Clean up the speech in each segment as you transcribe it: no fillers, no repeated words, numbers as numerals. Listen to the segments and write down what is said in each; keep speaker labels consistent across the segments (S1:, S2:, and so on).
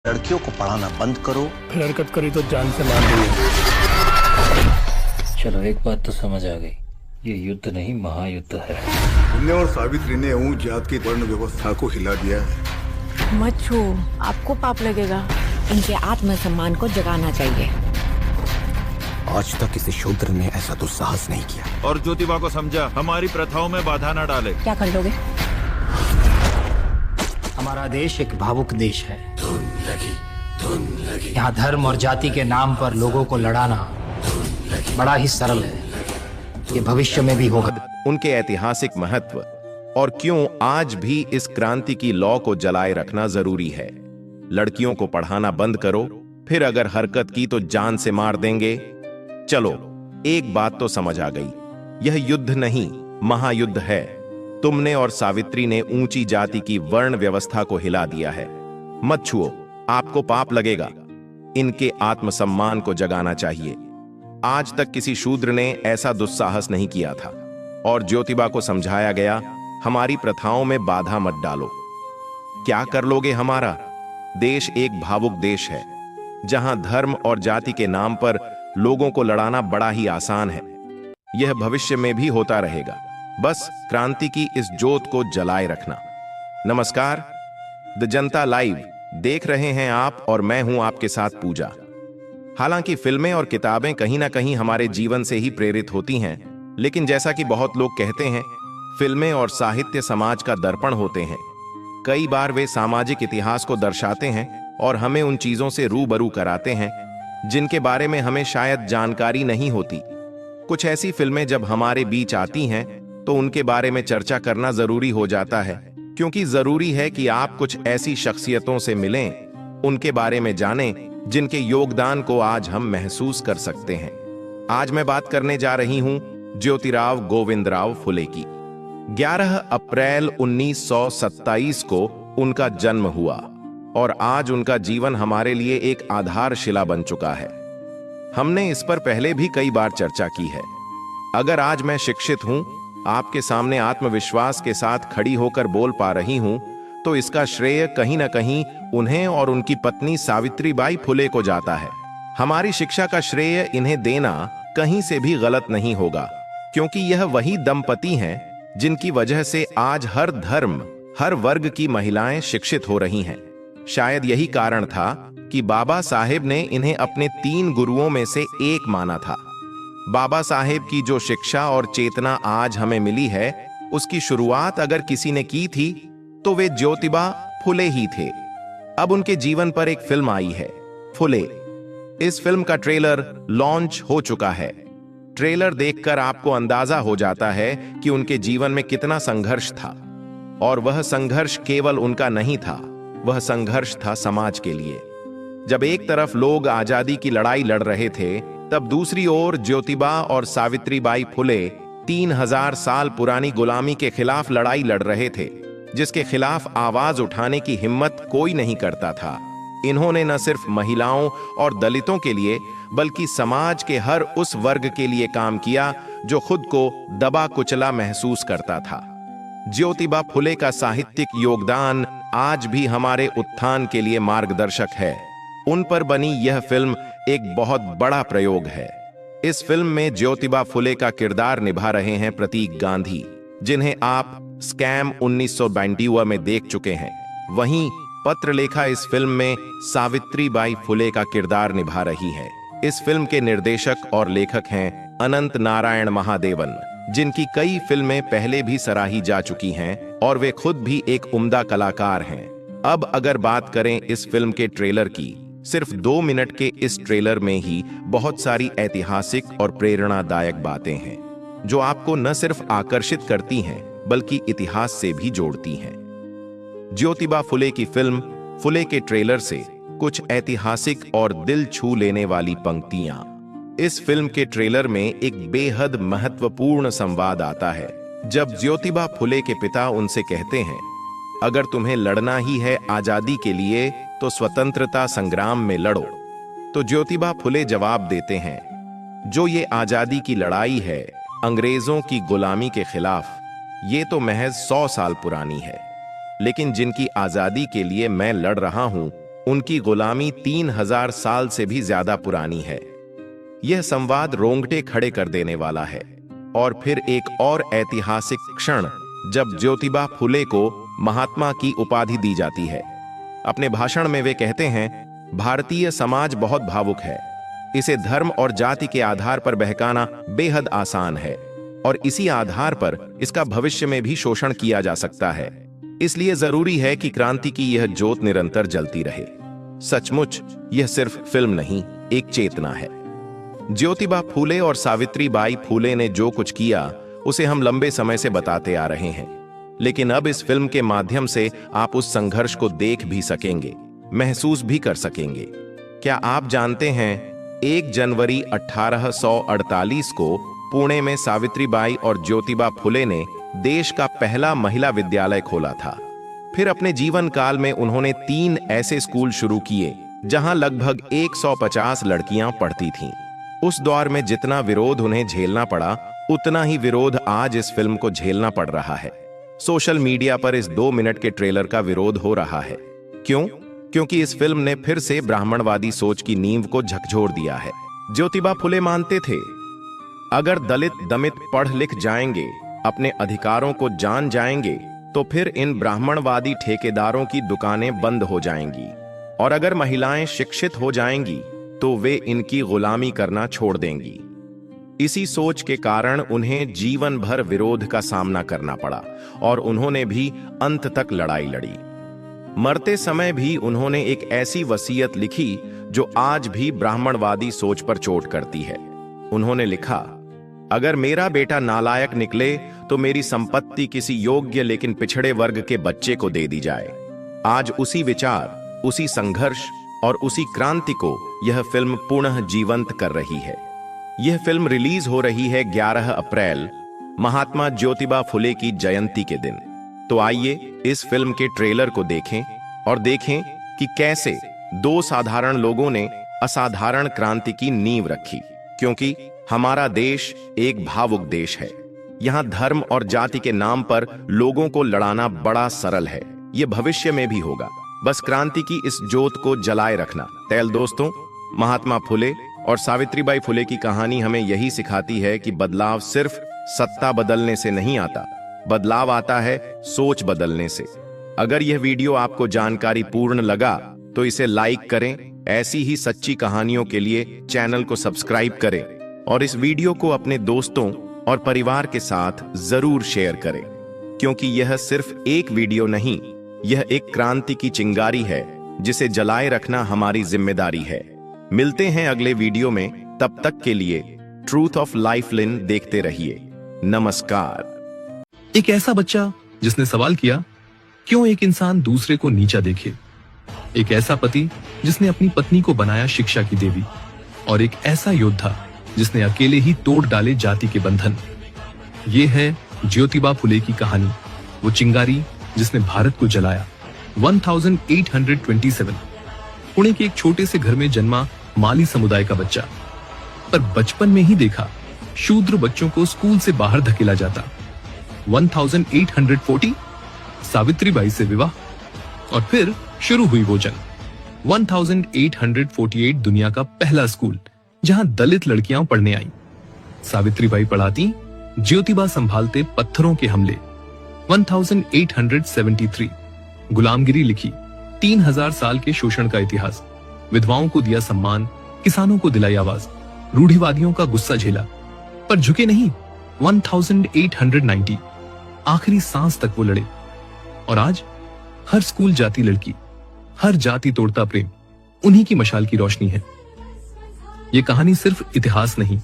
S1: लड़कियों को पढ़ाना बंद करो।
S2: फिर हरकत करी तो जान से मार देंगे।
S3: चलो एक बात तो समझ आ गई, ये युद्ध नहीं महायुद्ध है।
S4: पुण्य और सावित्री ने ऊंच जात की वर्ण व्यवस्था को हिला दिया है।
S5: मत छू, आपको पाप लगेगा। इनके आत्मसम्मान को जगाना चाहिए।
S1: आज तक किसी शूद्र ने ऐसा दुस्साहस नहीं किया।
S6: और ज्योतिबा को समझा, हमारी प्रथाओं में बाधा न डाले।
S5: क्या कर लोगे?
S7: हमारा देश एक भावुक देश है। धुन लगी। यहाँ धर्म और जाति के नाम पर लोगों को लड़ाना बड़ा ही सरल है। ये भविष्य में भी होगा।
S8: उनके ऐतिहासिक महत्व और क्यों आज भी इस क्रांति की लौ को जलाए रखना जरूरी है। लड़कियों को पढ़ाना बंद करो, फिर अगर हरकत की तो जान से मार देंगे। चलो एक बात तो समझ आ गई, यह युद्ध नहीं महायुद्ध है। तुमने और सावित्री ने ऊंची जाति की वर्ण व्यवस्था को हिला दिया है। मत छुओ, आपको पाप लगेगा। इनके आत्मसम्मान को जगाना चाहिए। आज तक किसी शूद्र ने ऐसा दुस्साहस नहीं किया था। और ज्योतिबा को समझाया गया, हमारी प्रथाओं में बाधा मत डालो। क्या कर लोगे? हमारा देश एक भावुक देश है, जहां धर्म और जाति के नाम पर लोगों को लड़ाना बड़ा ही आसान है। यह भविष्य में भी होता रहेगा। बस क्रांति की इस जोत को जलाए रखना। नमस्कार, द जनता लाइव देख रहे हैं आप और मैं हूं आपके साथ पूजा। हालांकि फिल्में और किताबें कहीं ना कहीं हमारे जीवन से ही प्रेरित होती हैं, लेकिन जैसा कि बहुत लोग कहते हैं, फिल्में और साहित्य समाज का दर्पण होते हैं। कई बार वे सामाजिक इतिहास को दर्शाते हैं और हमें उन चीजों से रूबरू कराते हैं जिनके बारे में हमें शायद जानकारी नहीं होती। कुछ ऐसी फिल्में जब हमारे बीच आती हैं तो उनके बारे में चर्चा करना जरूरी हो जाता है, क्योंकि जरूरी है कि आप कुछ ऐसी शख्सियतों से मिलें, उनके बारे में जानें जिनके योगदान को आज हम महसूस कर सकते हैं। आज मैं बात करने जा रही हूं ज्योतिराव गोविंदराव फुले की। 11 अप्रैल 1927 को उनका जन्म हुआ और आज उनका जीवन हमारे लिए एक आधारशिला बन चुका है। हमने इस पर पहले भी कई बार चर्चा की है। अगर आज मैं शिक्षित हूं, आपके सामने आत्मविश्वास के साथ खड़ी होकर बोल पा रही हूं, तो इसका श्रेय कहीं ना कहीं उन्हें और उनकी पत्नी सावित्रीबाई फुले को जाता है। हमारी शिक्षा का श्रेय इन्हें देना कहीं से भी गलत नहीं होगा, क्योंकि यह वही दंपति हैं जिनकी वजह से आज हर धर्म, हर वर्ग की महिलाएं शिक्षित हो रही हैं। शायद यही कारण था कि बाबा साहेब ने इन्हें अपने 3 गुरुओं में से एक माना था। बाबा साहेब की जो शिक्षा और चेतना आज हमें मिली है, उसकी शुरुआत अगर किसी ने की थी तो वे ज्योतिबा फुले ही थे। अब उनके जीवन पर एक फिल्म आई है, फुले। इस फिल्म का ट्रेलर लॉन्च हो चुका है। ट्रेलर देखकर आपको अंदाजा हो जाता है कि उनके जीवन में कितना संघर्ष था। और वह संघर्ष केवल उनका नहीं था, वह संघर्ष था समाज के लिए। जब एक तरफ लोग आजादी की लड़ाई लड़ रहे थे, तब दूसरी ओर ज्योतिबा और सावित्रीबाई फुले 3000 साल पुरानी गुलामी के खिलाफ लड़ाई लड़ रहे थे, जिसके खिलाफ आवाज उठाने की हिम्मत कोई नहीं करता था। इन्होंने न सिर्फ महिलाओं और दलितों के लिए, बल्कि समाज के हर उस वर्ग के लिए काम किया जो खुद को दबा कुचला महसूस करता था। ज्योतिबा फुले का साहित्यिक योगदान आज भी हमारे उत्थान के लिए मार्गदर्शक है। उन पर बनी यह फिल्म एक बहुत बड़ा प्रयोग है। इस फिल्म में ज्योतिबा फुले का किरदार निभा रहे हैं प्रतीक गांधी, जिन्हें आप स्कैम 1992 में देख चुके हैं। वहीं पत्रलेखा इस फिल्म में सावित्रीबाई फुले का किरदार निभा रही है। इस फिल्म के निर्देशक और लेखक हैं अनंत नारायण महादेवन, जिनकी कई फिल्में पहले भी सराही जा चुकी हैं और वे खुद भी एक उम्दा कलाकार हैं। अब अगर बात करें इस फिल्म के ट्रेलर की, सिर्फ 2 मिनट के इस ट्रेलर में ही बहुत सारी ऐतिहासिक और प्रेरणादायक बातें हैं, जो आपको न सिर्फ आकर्षित करती हैं, बल्कि इतिहास से भी जोड़ती हैं। ज्योतिबा फुले की फिल्म फुले के ट्रेलर से कुछ ऐतिहासिक और दिल छू लेने वाली पंक्तियां। इस फिल्म के ट्रेलर में एक बेहद महत्वपूर्ण संवाद आता है, जब ज्योतिबा फुले के पिता उनसे कहते हैं, अगर तुम्हें लड़ना ही है आजादी के लिए तो स्वतंत्रता संग्राम में लड़ो। तो ज्योतिबा फुले जवाब देते हैं, जो ये आजादी की लड़ाई है अंग्रेजों की गुलामी के खिलाफ, ये तो महज 100 साल पुरानी है, लेकिन जिनकी आजादी के लिए मैं लड़ रहा हूं, उनकी गुलामी 3000 साल से भी ज्यादा पुरानी है। यह संवाद रोंगटे खड़े कर देने वाला है। और फिर एक और ऐतिहासिक क्षण जब ज्योतिबा फुले को महात्मा की उपाधि दी जाती है। अपने भाषण में वे कहते हैं, भारतीय समाज बहुत भावुक है, इसे धर्म और जाति के आधार पर बहकाना बेहद आसान है और इसी आधार पर इसका भविष्य में भी शोषण किया जा सकता है। इसलिए जरूरी है कि क्रांति की यह ज्योत निरंतर जलती रहे। सचमुच यह सिर्फ फिल्म नहीं, एक चेतना है। ज्योतिबा फूले और सावित्रीबाई फूले ने जो कुछ किया उसे हम लंबे समय से बताते आ रहे हैं, लेकिन अब इस फिल्म के माध्यम से आप उस संघर्ष को देख भी सकेंगे, महसूस भी कर सकेंगे। क्या आप जानते हैं 1 जनवरी 1848 को पुणे में सावित्रीबाई और ज्योतिबा फुले ने देश का पहला महिला विद्यालय खोला था। फिर अपने जीवन काल में उन्होंने 3 ऐसे स्कूल शुरू किए जहां लगभग 150 लड़कियां पढ़ती थीं। उस दौर में जितना विरोध उन्हें झेलना पड़ा, उतना ही विरोध आज इस फिल्म को झेलना पड़ रहा है। सोशल मीडिया पर इस 2 मिनट के ट्रेलर का विरोध हो रहा है। क्यों? क्योंकि इस फिल्म ने फिर से ब्राह्मणवादी सोच की नींव को झकझोर दिया है। ज्योतिबा फुले मानते थे, अगर दलित दमित पढ़ लिख जाएंगे, अपने अधिकारों को जान जाएंगे, तो फिर इन ब्राह्मणवादी ठेकेदारों की दुकानें बंद हो जाएंगी, और अगर महिलाएं शिक्षित हो जाएंगी तो वे इनकी गुलामी करना छोड़ देंगी। इसी सोच के कारण उन्हें जीवन भर विरोध का सामना करना पड़ा और उन्होंने भी अंत तक लड़ाई लड़ी। मरते समय भी उन्होंने एक ऐसी वसीयत लिखी जो आज भी ब्राह्मणवादी सोच पर चोट करती है। उन्होंने लिखा, अगर मेरा बेटा नालायक निकले तो मेरी संपत्ति किसी योग्य लेकिन पिछड़े वर्ग के बच्चे को दे दी जाए। आज उसी विचार, उसी संघर्ष और उसी क्रांति को यह फिल्म पुनः जीवंत कर रही है। यह फिल्म रिलीज हो रही है 11 अप्रैल, महात्मा ज्योतिबा फुले की जयंती के दिन। तो आइए इस फिल्म के ट्रेलर को देखें और देखें कि कैसे 2 साधारण लोगों ने असाधारण क्रांति की नींव रखी। क्योंकि हमारा देश एक भावुक देश है। यहाँ धर्म और जाति के नाम पर लोगों को लड़ाना बड़ा सरल है। ये भविष्य में भी होगा। बस क्रांति की इस ज्योत को जलाए रखना। तैल दोस्तों, महात्मा फुले और सावित्रीबाई फुले की कहानी हमें यही सिखाती है कि बदलाव सिर्फ सत्ता बदलने से नहीं आता, बदलाव आता है सोच बदलने से। अगर यह वीडियो आपको जानकारी पूर्ण लगा तो इसे लाइक करें। ऐसी ही सच्ची कहानियों के लिए चैनल को सब्सक्राइब करें और इस वीडियो को अपने दोस्तों और परिवार के साथ जरूर शेयर करें, क्योंकि यह सिर्फ एक वीडियो नहीं, यह एक क्रांति की चिंगारी है जिसे जलाए रखना हमारी जिम्मेदारी है। मिलते हैं अगले वीडियो में, तब तक के लिए ट्रूथ ऑफ लाइफलाइन देखते रहिए। नमस्कार।
S9: एक ऐसा बच्चा जिसने सवाल किया, क्यों एक इंसान दूसरे को नीचा देखे। एक ऐसा पति जिसने अपनी पत्नी को बनाया शिक्षा की देवी, और एक ऐसा योद्धा जिसने अकेले ही तोड़ डाले जाति के बंधन। ये है ज्योतिबा फुले की कहानी, वो चिंगारी जिसने भारत को जलाया। 1827 पुणे के एक छोटे से घर में जन्मा माली समुदाय का बच्चा, पर बचपन में ही देखा शूद्र बच्चों को स्कूल से बाहर धकेला जाता। 1840 सावित्रीबाई से विवाह, और फिर शुरू हुई वो जंग। 1848 दुनिया का पहला स्कूल जहां दलित लड़कियां पढ़ने आईं। सावित्रीबाई पढ़ाती, ज्योतिबा संभालते पत्थरों के हमले। 1873 गुलामगिरी लिखी, 3000 साल के शोषण का इतिहास। विधवाओं को दिया सम्मान, किसानों को दिलाई आवाज, रूढ़िवादियों का गुस्सा झेला, पर झुके नहीं। 1890 आखिरी सांस तक वो लड़े, और आज हर स्कूल जाती लड़की, हर जाति तोड़ता प्रेम उन्हीं की मशाल की रोशनी है। ये कहानी सिर्फ इतिहास नहीं,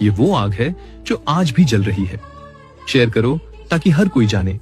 S9: ये वो आग है जो आज भी जल रही है। शेयर करो ताकि हर कोई जाने